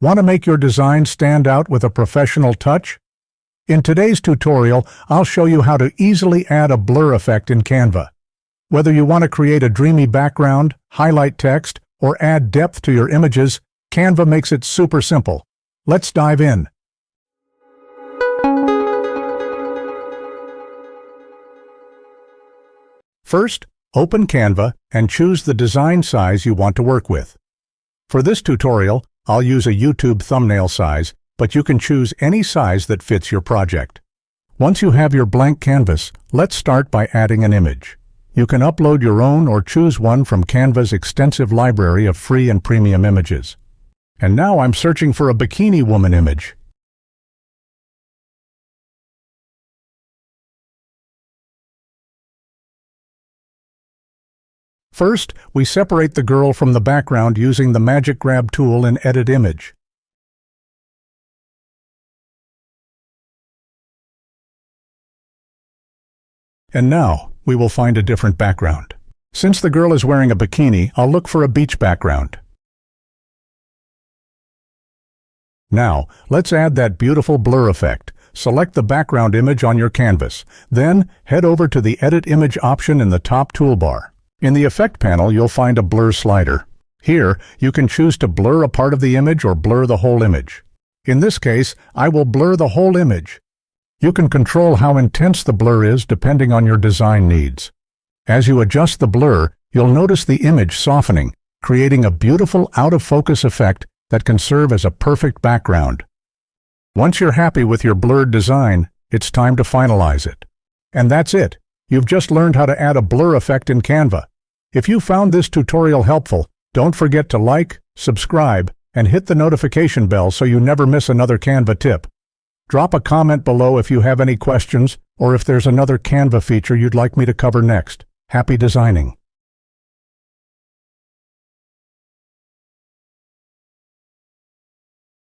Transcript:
Want to make your design stand out with a professional touch? In today's tutorial, I'll show you how to easily add a blur effect in Canva. Whether you want to create a dreamy background, highlight text, or add depth to your images, Canva makes it super simple. Let's dive in. First, open Canva and choose the design size you want to work with. For this tutorial, I'll use a YouTube thumbnail size, but you can choose any size that fits your project. Once you have your blank canvas, let's start by adding an image. You can upload your own or choose one from Canva's extensive library of free and premium images. And now I'm searching for a bikini woman image. First, we separate the girl from the background using the Magic Grab tool in Edit Image. And now, we will find a different background. Since the girl is wearing a bikini, I'll look for a beach background. Now, let's add that beautiful blur effect. Select the background image on your canvas. Then, head over to the Edit Image option in the top toolbar. In the Effect panel, you'll find a blur slider. Here, you can choose to blur a part of the image or blur the whole image. In this case, I will blur the whole image. You can control how intense the blur is depending on your design needs. As you adjust the blur, you'll notice the image softening, creating a beautiful out-of-focus effect that can serve as a perfect background. Once you're happy with your blurred design, it's time to finalize it. And that's it. You've just learned how to add a blur effect in Canva. If you found this tutorial helpful, don't forget to like, subscribe, and hit the notification bell so you never miss another Canva tip. Drop a comment below if you have any questions or if there's another Canva feature you'd like me to cover next. Happy designing!